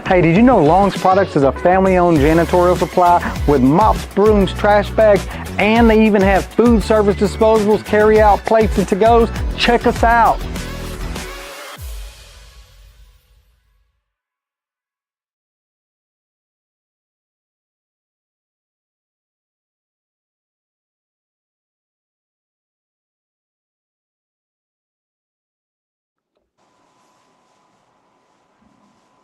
Hey, did you know Long's Products is a family-owned janitorial supply with mops, brooms, trash bags, and they even have food service disposables, carry-out plates, and to-goes? Check us out.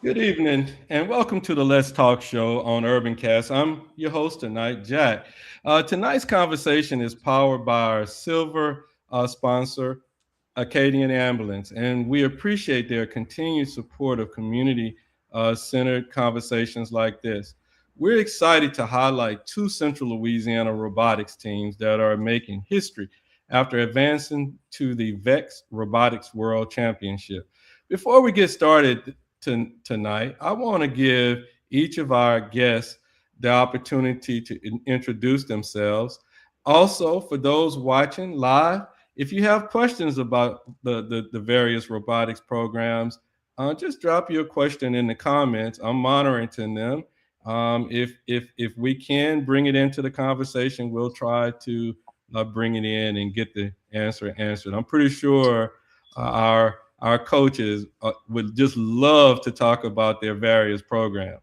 Good evening, and welcome to the Let's Talk show on UrbanCast. I'm your host tonight, Jack. Tonight's conversation is powered by our silver sponsor, Acadian Ambulance, and we appreciate their continued support of community-centered conversations like this. We're excited to highlight two Central Louisiana robotics teams that are making history after advancing to the VEX Robotics World Championship. Before we get started tonight, I want to give each of our guests the opportunity to introduce themselves. Also, for those watching live, if you have questions about the various robotics programs, just drop your question in the comments. I'm monitoring them. If we can bring it into the conversation, we'll try to bring it in and get the answer answered. I'm pretty sure our coaches would just love to talk about their various programs.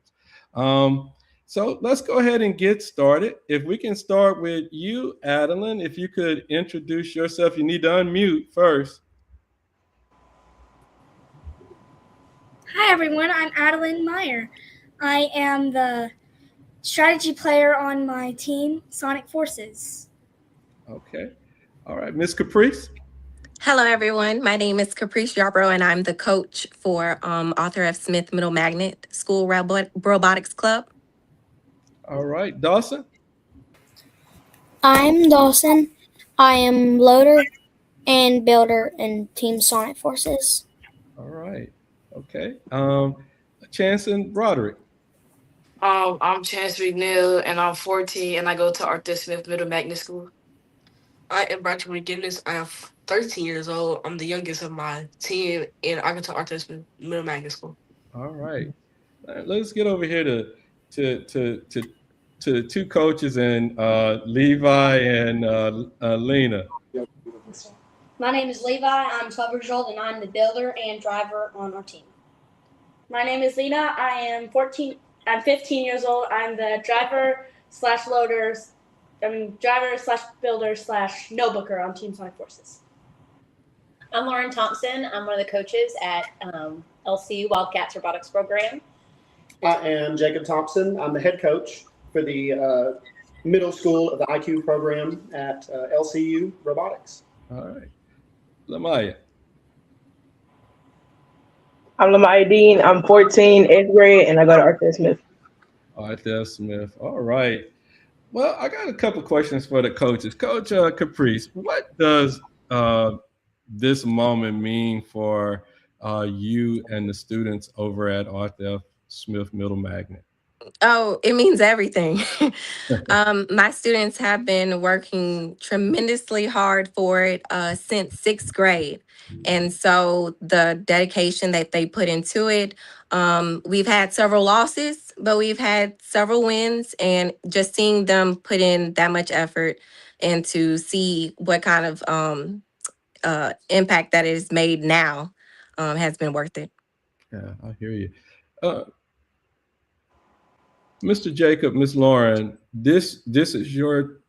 So let's go ahead and get started. If we can start with you, Adeline, if you could introduce yourself. You need to unmute first. Hi, everyone. I'm Adeline Meyer. I am the strategy player on my team, Sonic Forces. Okay. All right. Miss Caprice. Hello, everyone. My name is Caprice Yarbrough, and I'm the coach for Arthur F. Smith Middle Magnet School Robotics Club. All right. Dawson. I'm Dawson. I am loader and builder in Team Sonic Forces. All right. Okay. Chance and Roderick. I'm Chance McNeil, and I'm 14, and I go to Arthur Smith Middle Magnet School. I am Bradley McGinnis. I am 13 years old. I'm the youngest of my team, and I go to Arthur Smith Middle Magnet School. All right. Let's get over here to the two coaches and Levi and Lena. My name is Levi. I'm 12 years old, and I'm the builder and driver on our team. My name is Lena. I'm 15 years old. I'm the driver slash builder slash notebooker on Team Sonic Forces. I'm Lauren Thompson. I'm one of the coaches at LCU Wildcats Robotics program. I am Jacob Thompson. I'm the head coach for the middle school of the IQ program at LCU Robotics. All right. Lamaya. I'm Lamaya Dean. I'm 14, 8th grade, and I go to Arthur Smith. Arthur Smith. All right. Well, I got a couple questions for the coaches. Coach Caprice, what does this moment mean for you and the students over at Arthur Smith Middle Magnet? Oh, it means everything. My students have been working tremendously hard for it since 6th grade. And so the dedication that they put into it, we've had several losses, but we've had several wins, and just seeing them put in that much effort and to see what kind of impact that it has made now has been worth it. Yeah, I hear you. Mr. Jacob, Ms. Lauren, this is your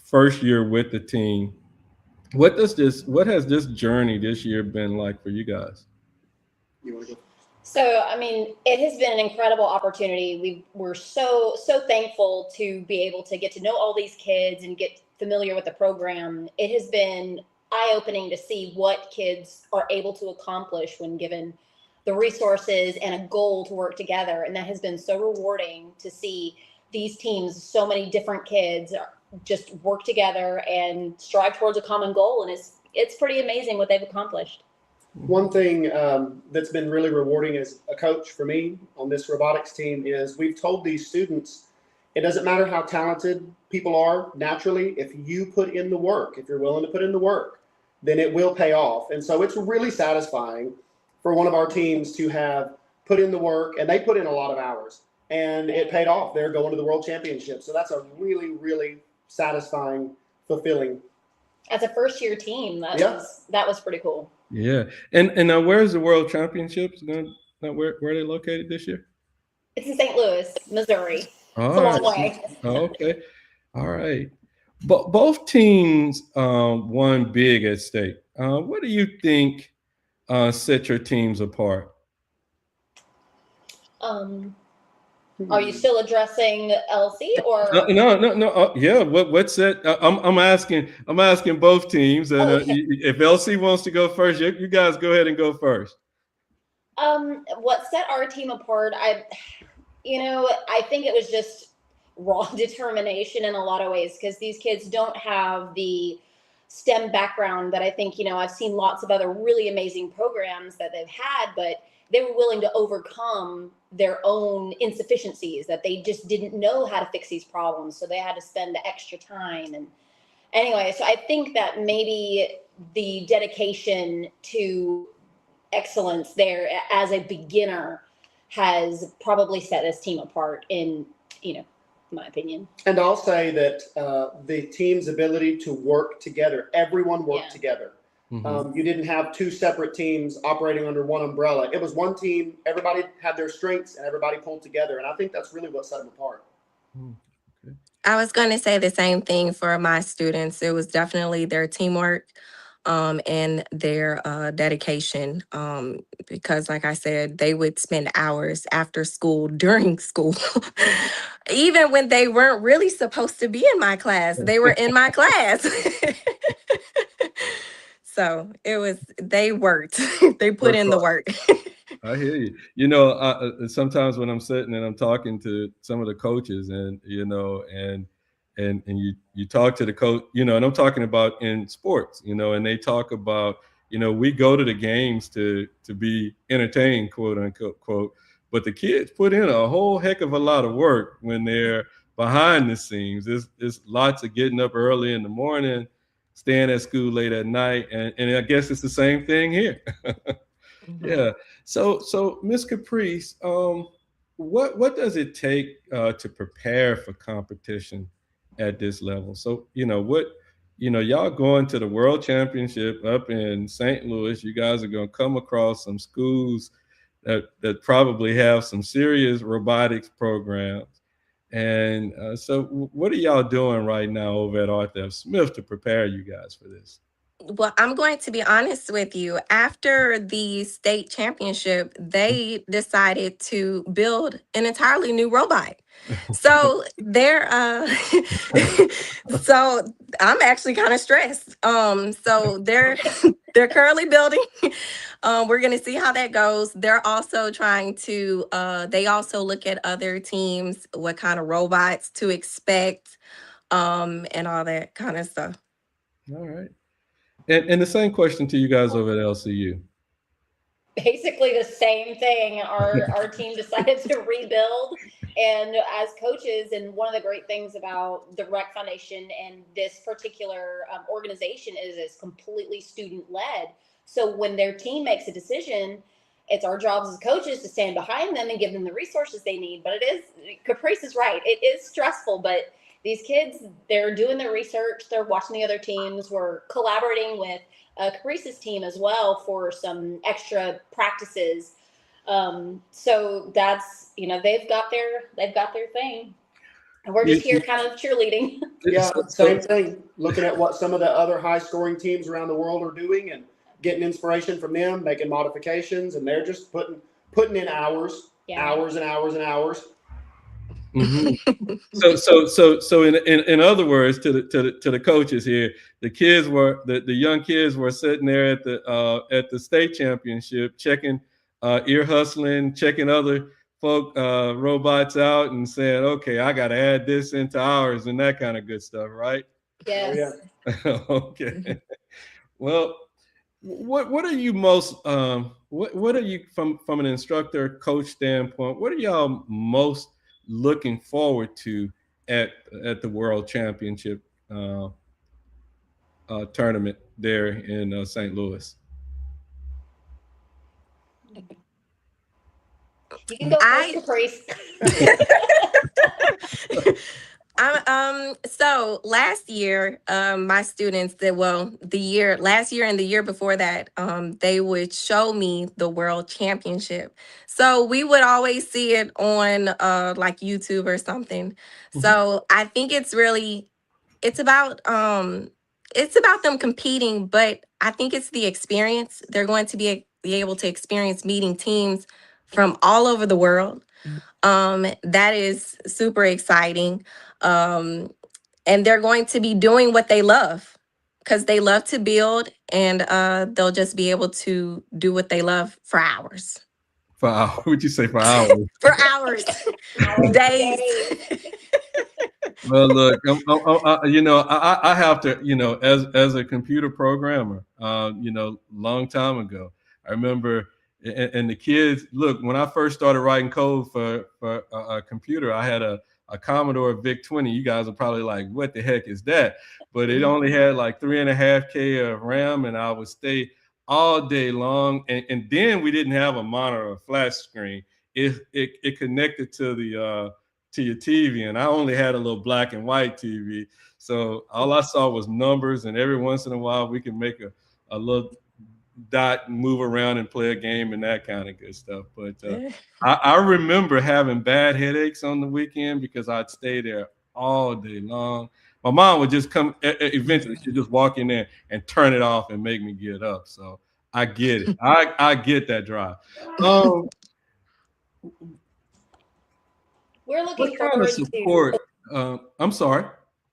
first year with the team. What has this journey this year been like for you guys? So, I mean, it has been an incredible opportunity. We're so thankful to be able to get to know all these kids and get familiar with the program. It has been eye-opening to see what kids are able to accomplish when given the resources and a goal to work together. And that has been so rewarding to see these teams, so many different kids just work together and strive towards a common goal. And it's pretty amazing what they've accomplished. One thing that's been really rewarding as a coach for me on this robotics team is we've told these students, it doesn't matter how talented people are naturally, if you put in the work, if you're willing to put in the work, then it will pay off. And so it's really satisfying for one of our teams to have put in the work, and they put in a lot of hours, and it paid off. They're going to the World Championship. So that's a really, really satisfying, fulfilling. As a first-year team, that was pretty cool. Yeah. And now where's the World Championships? Where are they located this year? It's in St. Louis, Missouri. Oh, it's a long way. Okay. All right. But both teams won big at state. What do you think set your teams apart? Are you still addressing LC or no? Yeah. What's that? I'm asking both teams, and if LC wants to go first, you guys go ahead and go first. What set our team apart? I think it was just raw determination in a lot of ways, because these kids don't have the STEM background that I think, I've seen lots of other really amazing programs that they've had, but they were willing to overcome their own insufficiencies, that they just didn't know how to fix these problems. So they had to spend the extra time. And anyway, so I think that maybe the dedication to excellence there as a beginner has probably set this team apart in, my opinion. And I'll say that the team's ability to work together, everyone worked together. Mm-hmm. You didn't have two separate teams operating under one umbrella. It was one team. Everybody had their strengths and everybody pulled together. And I think that's really what set them apart. Okay. I was going to say the same thing for my students. It was definitely their teamwork and their dedication, because like I said, they would spend hours after school, during school, even when they weren't really supposed to be in my class. They were in my class. So they worked. They put in the work. I hear you. Sometimes when I'm sitting and I'm talking to some of the coaches, and you talk to the coach, and I'm talking about in sports, and they talk about, we go to the games to be entertained, quote unquote, but the kids put in a whole heck of a lot of work when they're behind the scenes. There's lots of getting up early in the morning, staying at school late at night, and I guess it's the same thing here. Mm-hmm. Yeah. So Ms. Caprice, what does it take to prepare for competition at this level? So y'all going to the World Championship up in St. Louis. You guys are going to come across some schools that probably have some serious robotics programs. And so what are y'all doing right now over at Arthur F. Smith to prepare you guys for this? Well, I'm going to be honest with you. After the state championship, they decided to build an entirely new robot. So so I'm actually kind of stressed. So they're currently building. We're going to see how that goes. They're also trying to, they also look at other teams, what kind of robots to expect, and all that kind of stuff. All right. And the same question to you guys over at LCU. Basically the same thing. Our team decided to rebuild, and as coaches, and one of the great things about the Rec Foundation and this particular organization is it's completely student-led. So when their team makes a decision, it's our jobs as coaches to stand behind them and give them the resources they need. But Caprice is right. It is stressful, but these kids, they're doing their research. They're watching the other teams. We're collaborating with Caprice's team as well for some extra practices. So that's, they've got their thing. And we're just here kind of cheerleading. Yeah, same thing. Looking at what some of the other high scoring teams around the world are doing and getting inspiration from them, making modifications, and they're just putting in hours and hours and hours. Mm-hmm. So in other words, to the coaches here, the young kids were sitting there at the state championship, checking, ear hustling, checking other folk robots out, and saying, okay, I got to add this into ours and that kind of good stuff, right? Yes. Okay. Well, what are you most what are you from an instructor coach standpoint? What are y'all most looking forward to at the World Championship tournament there in St. Louis? You can go first, Caprice. So last year, my students last year and the year before that, they would show me the World Championship. So we would always see it on like YouTube or something. So I think it's about them competing, but I think it's the experience. They're going to be able to experience meeting teams from all over the world. That is super exciting. And they're going to be doing what they love because they love to build, and they'll just be able to do what they love for hours. For hours? What'd you say for hours? For hours. Days. Well, look, I have to, as a computer programmer, long time ago, I remember, and the kids, look, when I first started writing code for a computer, I had a Commodore VIC-20. You guys are probably like, what the heck is that? But it only had like 3.5K of RAM, and I would stay all day long. And then we didn't have a monitor or flash screen. It connected to your TV, and I only had a little black and white TV. So all I saw was numbers, and every once in a while we could make a little dot move around and play a game and that kind of good stuff. But I remember having bad headaches on the weekend because I'd stay there all day long. My mom would just come, eventually she'd just walk in there and turn it off and make me get up. So I get it. I get that drive. We're looking What kind forward of support? I'm sorry.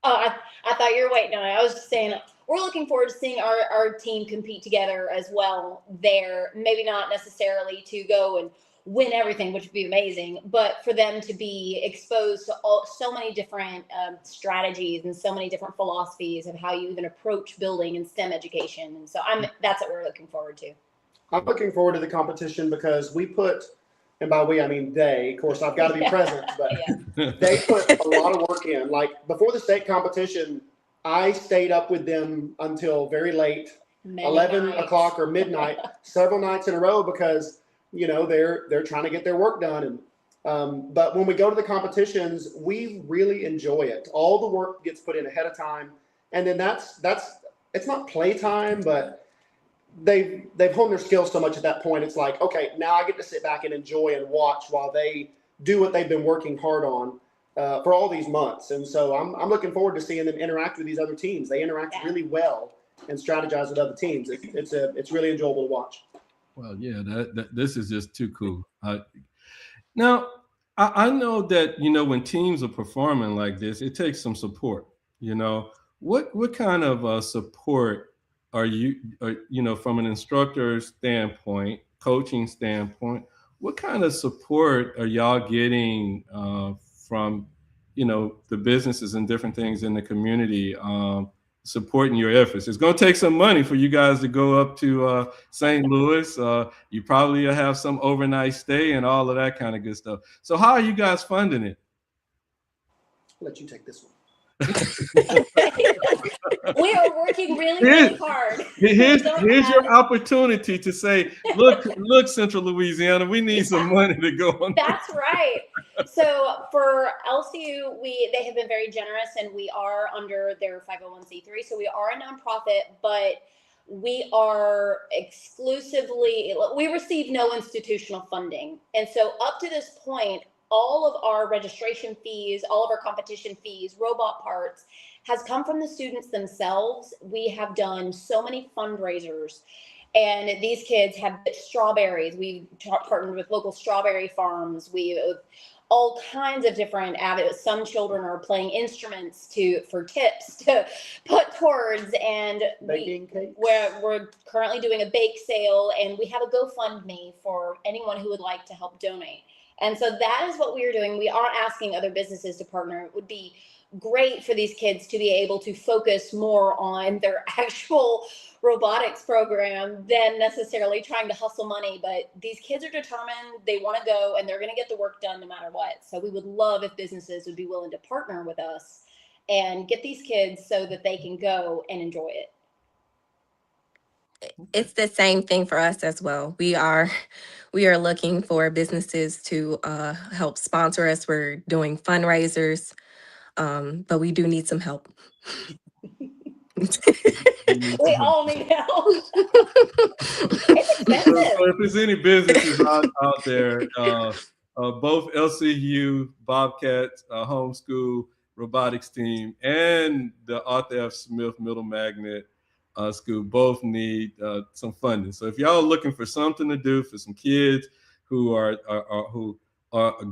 Oh, I thought you were waiting on it. I was just saying we're looking forward to seeing our team compete together as well there. Maybe not necessarily to go and win everything, which would be amazing, but for them to be exposed to so many different strategies and so many different philosophies of how you even approach building in STEM education. And so that's what we're looking forward to. I'm looking forward to the competition because we put, and by we, I mean they, of course, I've got to be present, but they put a lot of work in. Like before the state competition, I stayed up with them until very late, 11 o'clock or midnight, several nights in a row because, they're trying to get their work done. And but when we go to the competitions, we really enjoy it. All the work gets put in ahead of time. And then it's not playtime, but they've honed their skills so much at that point. It's like, okay, now I get to sit back and enjoy and watch while they do what they've been working hard on for all these months. And so I'm looking forward to seeing them interact with these other teams. They interact really well and strategize with other teams. It's really enjoyable to watch. Well, yeah, this is just too cool. Now, I know that, when teams are performing like this, it takes some support. What kind of support are you from an instructor standpoint, coaching standpoint, what kind of support are y'all getting from, the businesses and different things in the community supporting your efforts? It's going to take some money for you guys to go up to St. Louis. You probably have some overnight stay and all of that kind of good stuff. So how are you guys funding it? I'll let you take this one. We are working really hard. Here's your opportunity to say, look, Central Louisiana, we need some money to go on. That's right. So for LCU, they have been very generous, and we are under their 501c3. So we are a nonprofit, but we are we receive no institutional funding. And so up to this point, all of our registration fees, all of our competition fees, robot parts has come from the students themselves. We have done so many fundraisers, and these kids have strawberries. We've partnered with local strawberry farms. We all kinds of different avenues. Some children are playing instruments for tips to put towards, and we're currently doing a bake sale, and we have a GoFundMe for anyone who would like to help donate. And so that is what we are doing. We are asking other businesses to partner. It would be great for these kids to be able to focus more on their actual robotics program than necessarily trying to hustle money. But these kids are determined, they want to go, and they're going to get the work done no matter what. So we would love if businesses would be willing to partner with us and get these kids so that they can go and enjoy it. It's the same thing for us as well. We are looking for businesses to help sponsor us. We're doing fundraisers, but we do need some help. We all need help. It's So expensive. if there's any businesses out there, both LCU Bobcats Homeschool Robotics Team and the Arthur F. Smith Middle Magnet School both need some funding. So if y'all are looking for something to do for some kids who are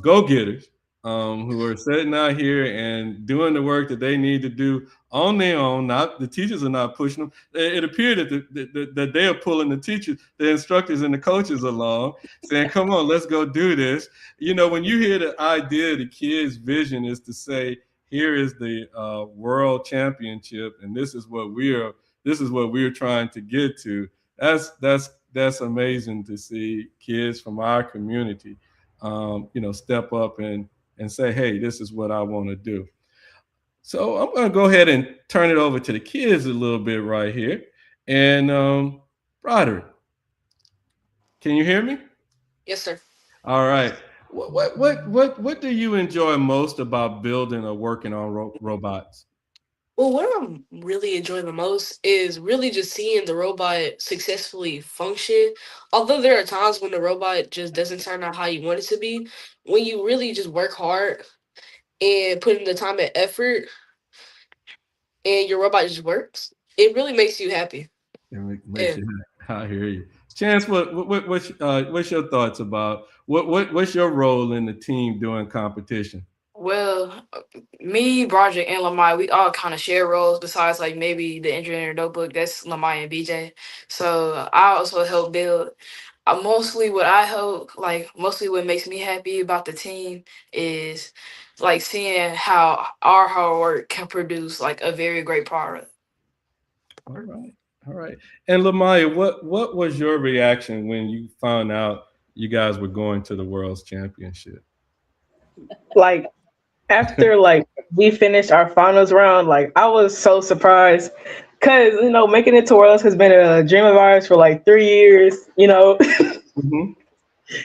go-getters, who are sitting out here and doing the work that they need to do on their own. Not the teachers are not pushing them. It appeared that they are pulling the teachers, the instructors, and the coaches along, saying, "Come on, let's go do this." You know, when you hear the idea, the kids' vision is to say, "Here is the world championship, and this is what we're trying to get to." That's amazing to see kids from our community, step up and say, "Hey, this is what I want to do." So I'm going to go ahead and turn it over to the kids a little bit right here. And Broderick, can you hear me? Yes, sir. All right. What do you enjoy most about building or working on robots? Well, what I'm really enjoying the most is really just seeing the robot successfully function. Although there are times when the robot just doesn't turn out how you want it to be, when you really just work hard and put in the time and effort and your robot just works, it really makes you happy. Makes you, I hear you. Chance, what's your thoughts about what's your role in the team doing competition? Well, me, Broderick, and Lamai, we all kind of share roles besides like maybe the engineer notebook. That's Lamai and BJ. So I also help build. Mostly mostly what makes me happy about the team is like seeing how our hard work can produce like a very great product. All right. All right. And Lamaya, what was your reaction when you found out you guys were going to the World's Championship? Like after we finished our finals round, I was so surprised because making it to Worlds has been a dream of ours for 3 years. Mm-hmm.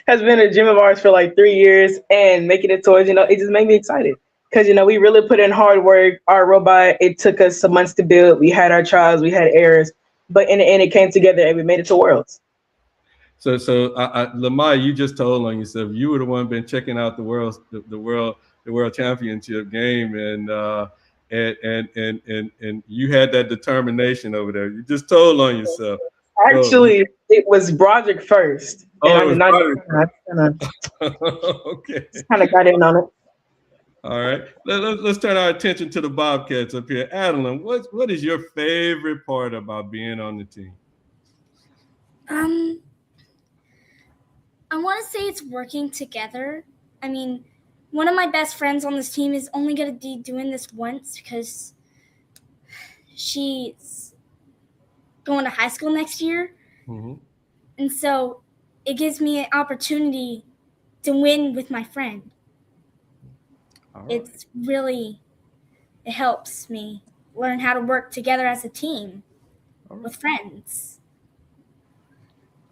Has been a dream of ours for 3 years, and making it towards it just made me excited because we really put in hard work. Our robot, it took us some months to build. We had our trials, we had errors, but in the end, it came together and we made it to Worlds. So Lamaya, you just told on yourself. You were the one been checking out the World Championship game, and you had that determination over there. You just told on yourself. Actually, it was Broderick first. Oh, it was Broderick. Okay. Kind of got in on it. All right. Let's turn our attention to the Bobcats up here. Adeline, what is your favorite part about being on the team? I want to say it's working together. I mean, one of my best friends on this team is only going to be doing this once because she's going to high school next year. Mm-hmm. And so it gives me an opportunity to win with my friend. Right. It helps me learn how to work together as a team with friends.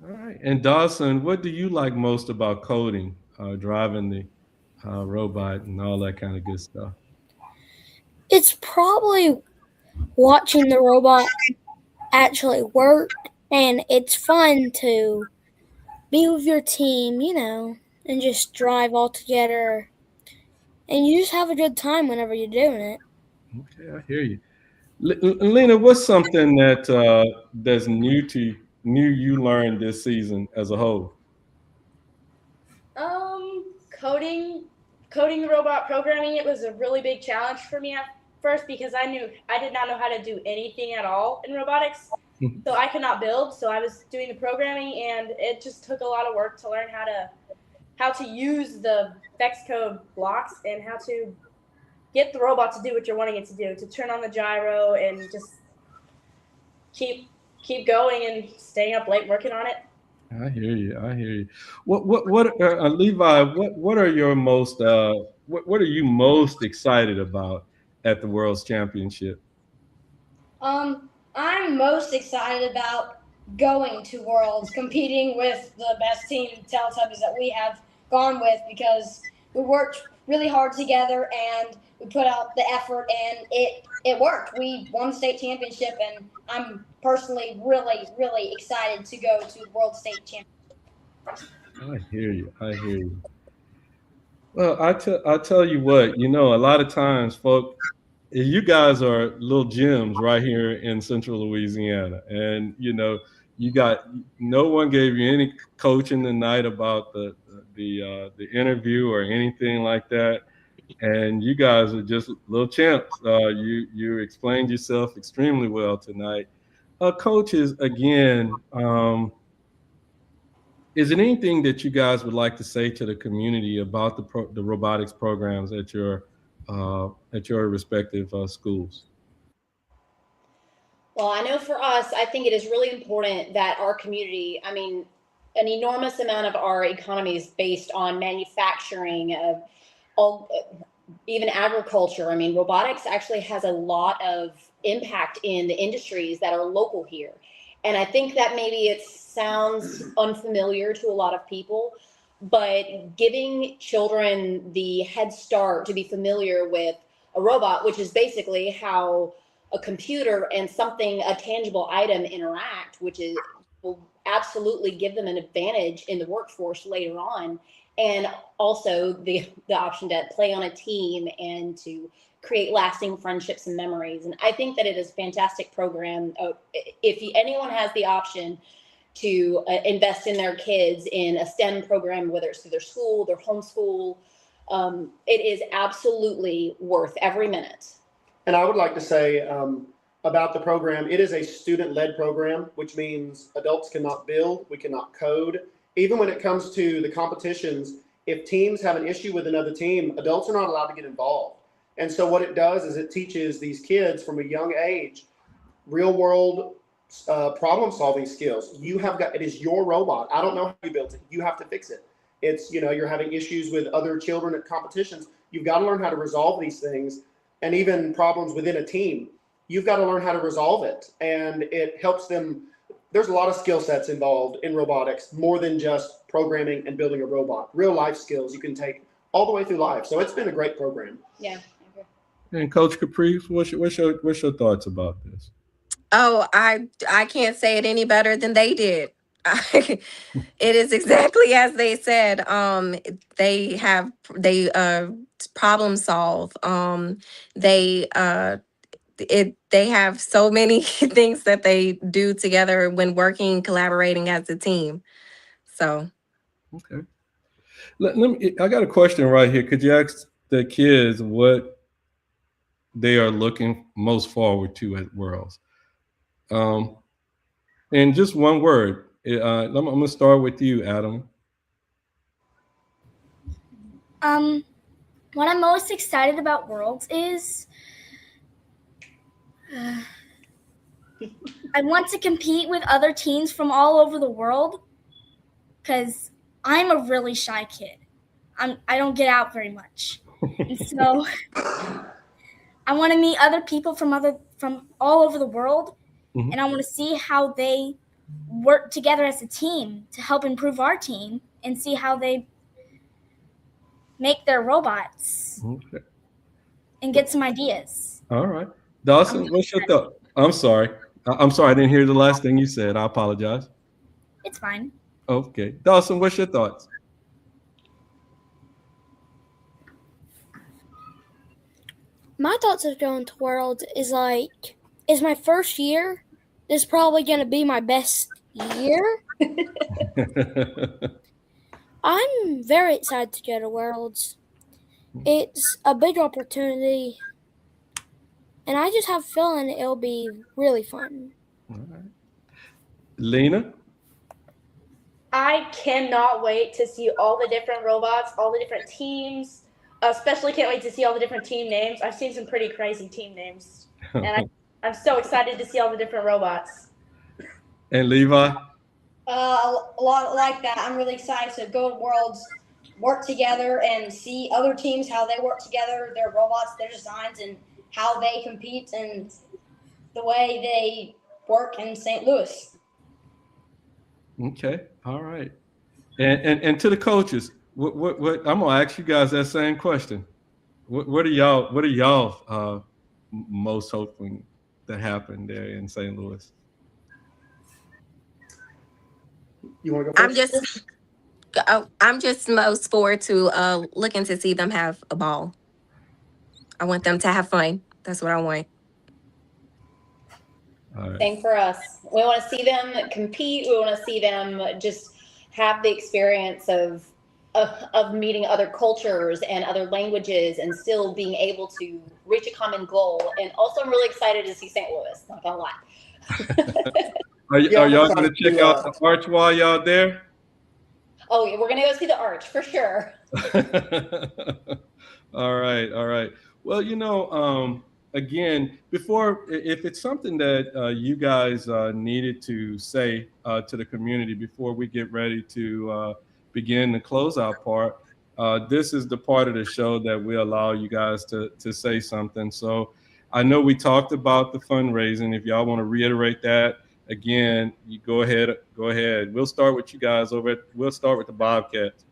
All right. And Dawson, what do you like most about coding, driving the robot and all that kind of good stuff? It's probably watching the robot actually work, and it's fun to be with your team, and just drive all together. And you just have a good time whenever you're doing it. Okay, I hear you. Lena, what's something that's new you learned this season as a whole? Coding the robot, programming it was a really big challenge for me at first because I did not know how to do anything at all in robotics. So I could not build. So I was doing the programming, and it just took a lot of work to learn how to use the VEX code blocks and how to get the robot to do what you're wanting it to do, to turn on the gyro and just keep going and staying up late working on it. I hear you. What Levi? What are your most what are you most excited about at the World's Championship? I'm most excited about going to Worlds, competing with the best team, Teletubbies, that we have gone with, because we worked really hard together and we put out the effort, and it worked. We won the state championship, and I'm personally really excited to go to the World State Championship. I hear you. I hear you. Well, I tell you what, you know, a lot of times, folks, you guys are little gems right here in Central Louisiana, and you know, you got no one gave you any coaching tonight about the interview or anything like that, and you guys are just little champs. You explained yourself extremely well tonight. Coaches, again, is there anything that you guys would like to say to the community about the robotics programs at your respective schools? Well, I know for us, I think it is really important that our community, I mean, an enormous amount of our economy is based on manufacturing, even agriculture. I mean, robotics actually has a lot of impact in the industries that are local here. And I think that maybe it sounds unfamiliar to a lot of people, but giving children the head start to be familiar with a robot, which is basically how a computer and a tangible item interact, which will absolutely give them an advantage in the workforce later on. And also the option to play on a team and to create lasting friendships and memories. And I think that it is a fantastic program. If anyone has the option to invest in their kids in a STEM program, whether it's through their school, their homeschool, it is absolutely worth every minute. And I would like to say about the program, it is a student-led program, which means adults cannot build, we cannot code. Even when it comes to the competitions, if teams have an issue with another team, adults are not allowed to get involved. And so what it does is it teaches these kids from a young age real-world problem-solving skills. It is your robot. I don't know how you built it. You have to fix it. It's, you know, you're having issues with other children at competitions. You've got to learn how to resolve these things, and even problems within a team. You've got to learn how to resolve it, and it helps them. There's a lot of skill sets involved in robotics, more than just programming and building a robot. Real life skills you can take all the way through life. So it's been a great program. Yeah. And Coach Caprice, what's your thoughts about this? Oh, I can't say it any better than they did. It is exactly as they said. They problem solve. They have so many things that they do together when working, collaborating as a team. So okay. I got a question right here. Could you ask the kids what they are looking most forward to at Worlds? In just one word, I'm going to start with you, Adam. What I'm most excited about Worlds is I want to compete with other teams from all over the world, because I'm a really shy kid. I don't get out very much. And so I want to meet other people from all over the world, mm-hmm. and I want to see how they work together as a team to help improve our team, and see how they make their robots, okay. and get some ideas. All right. Dawson, what's your thought? I'm sorry. I didn't hear the last thing you said. I apologize. It's fine. Okay. Dawson, what's your thoughts? My thoughts of going to Worlds is it's my first year. This is probably going to be my best year. I'm very excited to go to Worlds. It's a big opportunity, and I just have a feeling it'll be really fun. All right. Lena? I cannot wait to see all the different robots, all the different teams. Especially can't wait to see all the different team names. I've seen some pretty crazy team names, and I'm so excited to see all the different robots. And Levi? A lot like that. I'm really excited to go to Worlds, work together, and see other teams, how they work together, their robots, their designs, and how they compete, and the way they work in St. Louis. Okay. All right. And to the coaches, what I'm gonna ask you guys that same question. What are y'all most hoping that happen there in St. Louis? You want to go first? I'm just most forward to looking to see them have a ball. I want them to have fun. That's what I want. All right. Same for us. We want to see them compete. We want to see them just have the experience of meeting other cultures and other languages and still being able to reach a common goal. And also, I'm really excited to see St. Louis. Not gonna lie. Are y'all going to check out the arch while y'all there? Oh, yeah, we're gonna go see the arch for sure. All right. Well, again, if it's something that you guys needed to say to the community before we get ready to begin the closeout part, this is the part of the show that we allow you guys to say something. So I know we talked about the fundraising. If y'all want to reiterate that again, you go ahead. We'll start with you guys we'll start with the Bobcats.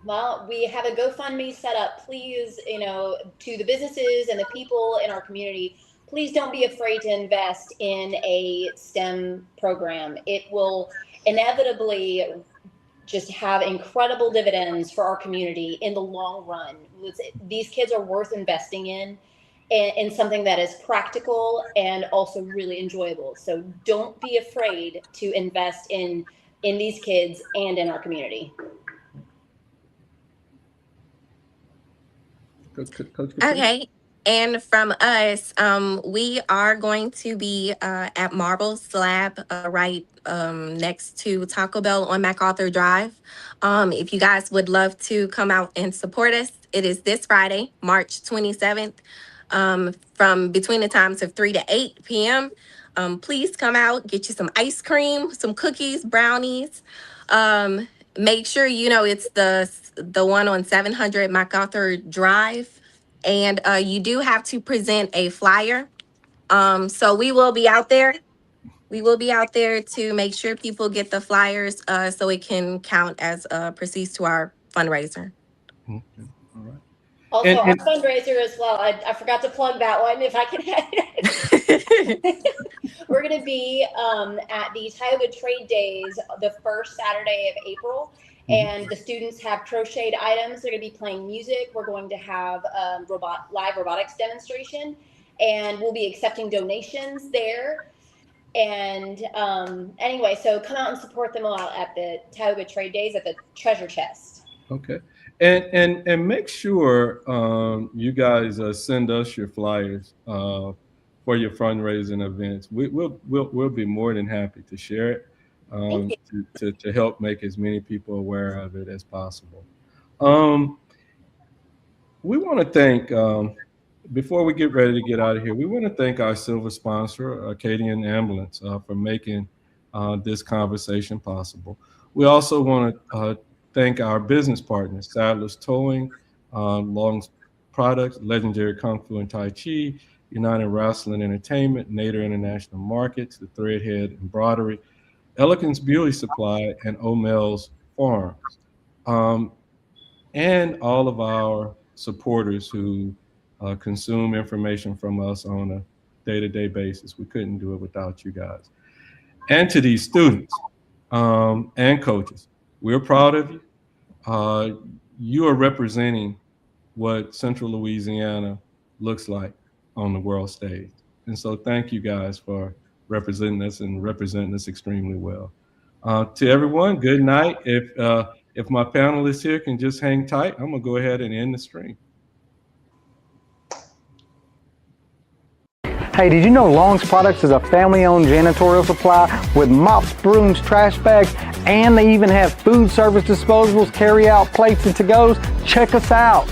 Well, we have a GoFundMe set up. Please, to the businesses and the people in our community, please don't be afraid to invest in a STEM program. It will inevitably just have incredible dividends for our community in the long run. These kids are worth investing in something that is practical and also really enjoyable. So don't be afraid to invest in these kids and in our community. Okay. And from us, we are going to be at Marble Slab right next to Taco Bell on MacArthur Drive. If you guys would love to come out and support us, it is this Friday, March 27th, from between the times of 3 to 8 p.m. Please come out, get you some ice cream, some cookies, brownies. Make sure it's the one on 700 MacArthur Drive. And you do have to present a flyer. So we will be out there. We will be out there to make sure people get the flyers so it can count as proceeds to our fundraiser. Okay. All right. Also, our fundraiser as well. I forgot to plug that one. If I can have it. We're going to be at the Tioga Trade Days the first Saturday of April. And the students have crocheted items. They're going to be playing music. We're going to have live robotics demonstration. And we'll be accepting donations there. And anyway, so come out and support them all at the Tioga Trade Days at the Treasure Chest. Okay. And make sure you guys send us your flyers for your fundraising events. We'll be more than happy to share it to help make as many people aware of it as possible. We want to thank, before we get ready to get out of here, we want to thank our silver sponsor, Acadian Ambulance, for making this conversation possible. We also want to thank our business partners, Sadler's Towing, Long's Products, Legendary Kung Fu and Tai Chi, United Wrestling Entertainment, Nader International Markets, The Threadhead Embroidery, Elkins Beauty Supply, and O'Mel's Farms. And all of our supporters who consume information from us on a day-to-day basis. We couldn't do it without you guys. And to these students and coaches, we're proud of you. You are representing what Central Louisiana looks like on the world stage. And so thank you guys for representing us and representing us extremely well. To everyone, good night. If my panelists here can just hang tight, I'm gonna go ahead and end the stream. Hey, did you know Long's Products is a family-owned janitorial supply with mops, brooms, trash bags, and they even have food service disposables, carry-out plates, and to-goes? Check us out.